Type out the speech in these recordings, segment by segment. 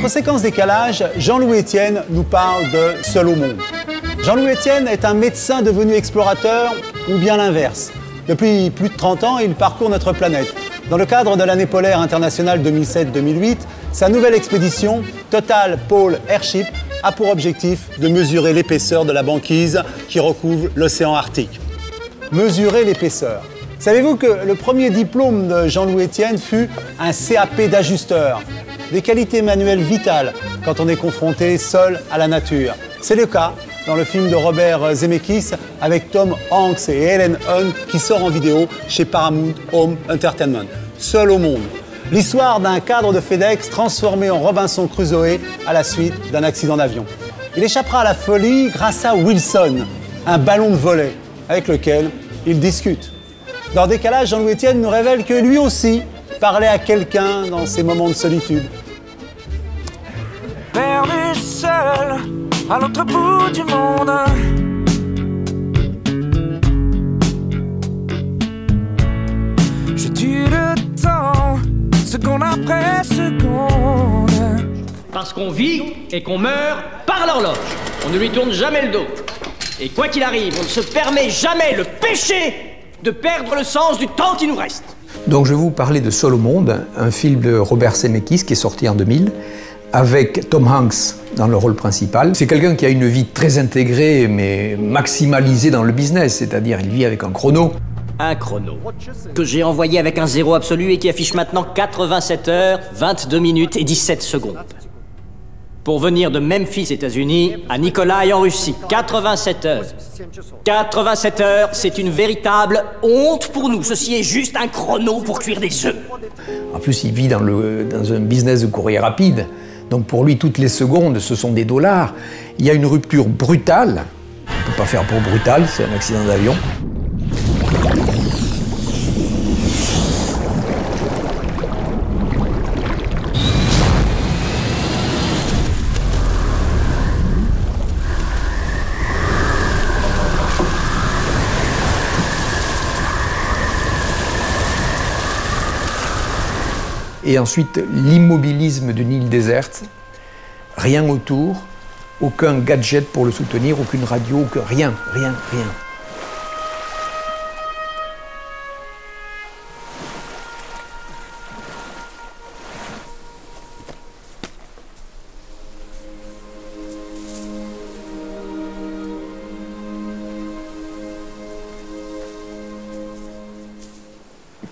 notre séquence décalage, Jean-Louis Etienne nous parle de Seul au monde. Jean-Louis Etienne est un médecin devenu explorateur, ou bien l'inverse. Depuis plus de 30 ans, il parcourt notre planète. Dans le cadre de l'année polaire internationale 2007-2008, sa nouvelle expédition, Total Pole Airship, a pour objectif de mesurer l'épaisseur de la banquise qui recouvre l'océan Arctique. Mesurer l'épaisseur. Savez-vous que le premier diplôme de Jean-Louis Etienne fut un CAP d'ajusteur? Des qualités manuelles vitales quand on est confronté seul à la nature. C'est le cas dans le film de Robert Zemeckis avec Tom Hanks et Helen Hunt qui sort en vidéo chez Paramount Home Entertainment. Seul au monde. L'histoire d'un cadre de FedEx transformé en Robinson Crusoe à la suite d'un accident d'avion. Il échappera à la folie grâce à Wilson, un ballon de volley avec lequel il discute. Dans Décalage, Jean-Louis Etienne nous révèle que lui aussi parlait à quelqu'un dans ses moments de solitude. Perdu seul à l'autre bout du monde. Je tue le temps, seconde après seconde. Parce qu'on vit et qu'on meurt par l'horloge. On ne lui tourne jamais le dos. Et quoi qu'il arrive, on ne se permet jamais le péché de perdre le sens du temps qui nous reste. Donc je vais vous parler de Seul au monde, un film de Robert Zemeckis qui est sorti en 2000, avec Tom Hanks dans le rôle principal. C'est quelqu'un qui a une vie très intégrée, mais maximalisée dans le business, c'est-à-dire il vit avec un chrono. Un chrono que j'ai envoyé avec un zéro absolu et qui affiche maintenant 87 heures, 22 minutes et 17 secondes. Pour venir de Memphis, États-Unis, à Nikolaï en Russie. 87 heures. 87 heures, c'est une véritable honte pour nous. Ceci est juste un chrono pour cuire des œufs. En plus, il vit dans un business de courrier rapide. Donc pour lui, toutes les secondes, ce sont des dollars. Il y a une rupture brutale. On ne peut pas faire pour brutal, c'est un accident d'avion. Et ensuite, l'immobilisme d'une île déserte, rien autour, aucun gadget pour le soutenir, aucune radio, aucun, rien.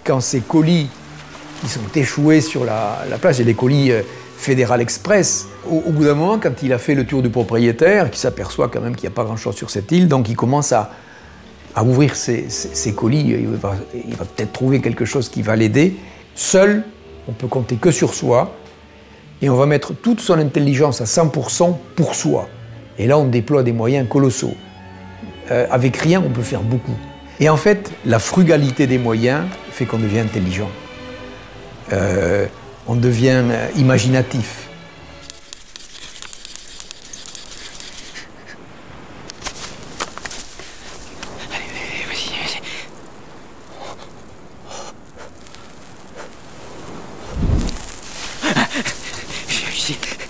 Quand ces colis qui sont échoués sur la plage, et les colis Fédéral Express. Au bout d'un moment, quand il a fait le tour du propriétaire, qu'il s'aperçoit quand même qu'il n'y a pas grand-chose sur cette île, donc il commence à ouvrir ses colis. Il va peut-être trouver quelque chose qui va l'aider. Seul, on peut compter que sur soi, et on va mettre toute son intelligence à 100% pour soi. Et là, on déploie des moyens colossaux. Avec rien, on peut faire beaucoup. Et en fait, la frugalité des moyens fait qu'on devient intelligent. On devient imaginatif. Allez, vas-y.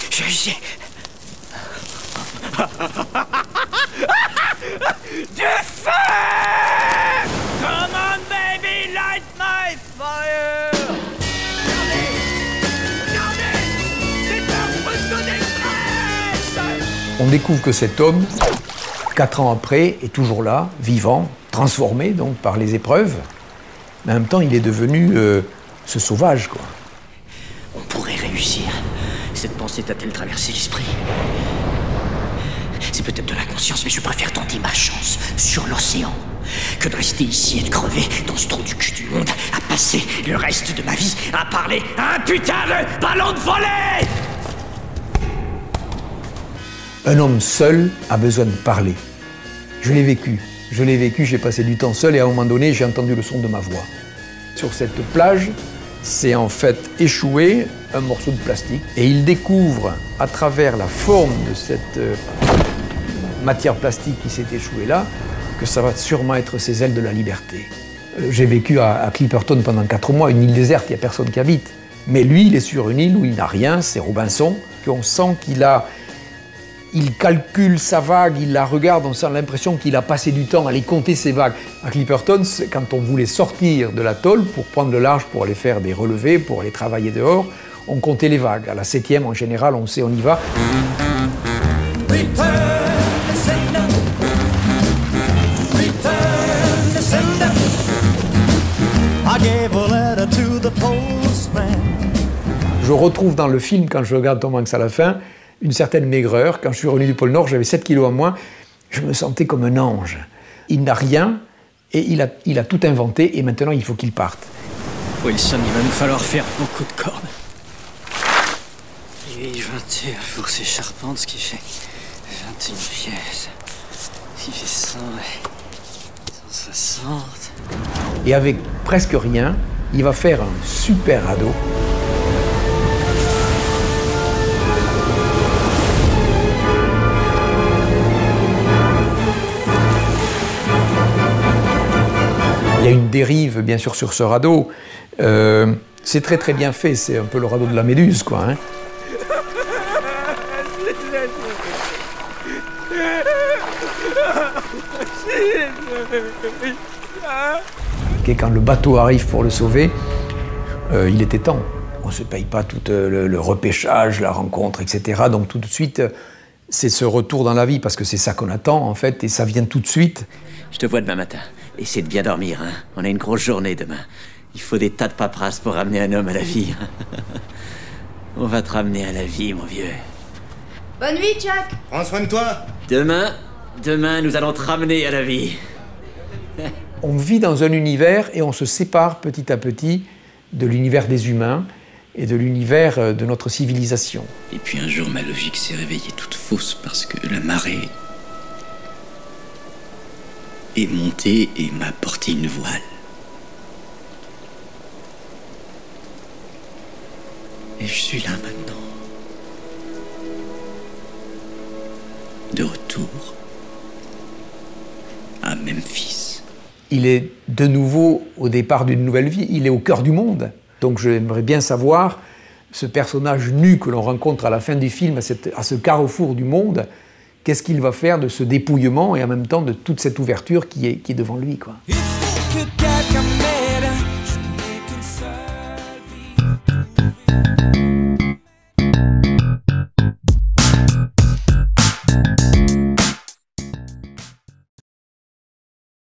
J'ai réussi. Du feu! Come on, baby, light my fire! On découvre que cet homme, 4 ans après, est toujours là, vivant, transformé donc par les épreuves. Mais en même temps, il est devenu ce sauvage, quoi. On pourrait réussir. Cette pensée t'a-t-elle traversé l'esprit? C'est peut-être de l'inconscience, mais je préfère tenter ma chance sur l'océan que de rester ici et de crever dans ce trou du cul du monde, à passer le reste de ma vie à parler à un putain de ballon de volley! Un homme seul a besoin de parler. Je l'ai vécu, j'ai passé du temps seul et à un moment donné, j'ai entendu le son de ma voix. Sur cette plage, c'est en fait échoué un morceau de plastique et il découvre à travers la forme de cette matière plastique qui s'est échouée là, que ça va sûrement être ses ailes de la liberté. J'ai vécu à Clipperton pendant 4 mois, une île déserte, il n'y a personne qui habite. Mais lui, il est sur une île où il n'a rien, c'est Robinson. On sent il calcule sa vague, il la regarde, on sent l'impression qu'il a passé du temps à aller compter ses vagues. À Clipperton, quand on voulait sortir de l'atoll pour prendre le large, pour aller faire des relevés, pour aller travailler dehors, on comptait les vagues. À la 7e, en général, on sait on y va. Je retrouve dans le film, quand je regarde Tom Hanks à la fin, une certaine maigreur. Quand je suis revenu du pôle Nord, j'avais 7 kilos en moins. Je me sentais comme un ange. Il n'a rien et il a tout inventé et maintenant il faut qu'il parte. Wilson, il va nous falloir faire beaucoup de cordes. Et 21 pour ces charpentes, ce qui fait 21 pièces. Ce qui fait 100 et 160. Et avec presque rien, il va faire un super radeau. Il y a une dérive, bien sûr, sur ce radeau. C'est très très bien fait, c'est un peu le radeau de la Méduse, quoi. Hein. Et quand le bateau arrive pour le sauver, il était temps. On ne se paye pas tout le repêchage, la rencontre, etc. Donc tout de suite, c'est ce retour dans la vie, parce que c'est ça qu'on attend, en fait, et ça vient tout de suite. Je te vois demain matin. Essaie de bien dormir, hein. On a une grosse journée demain. Il faut des tas de paperasses pour ramener un homme à la vie. On va te ramener à la vie, mon vieux. Bonne nuit, Jack. Prends soin de toi. Demain, nous allons te ramener à la vie. On vit dans un univers et on se sépare petit à petit de l'univers des humains et de l'univers de notre civilisation. Et puis un jour, ma logique s'est réveillée toute fausse parce que la marée est montée et m'a porté une voile. Et je suis là maintenant. De retour à Memphis. Il est de nouveau au départ d'une nouvelle vie, il est au cœur du monde. Donc j'aimerais bien savoir, ce personnage nu que l'on rencontre à la fin du film, à ce carrefour du monde, qu'est-ce qu'il va faire de ce dépouillement et en même temps de toute cette ouverture qui est devant lui, quoi. Il faut que quelqu'un m'aide.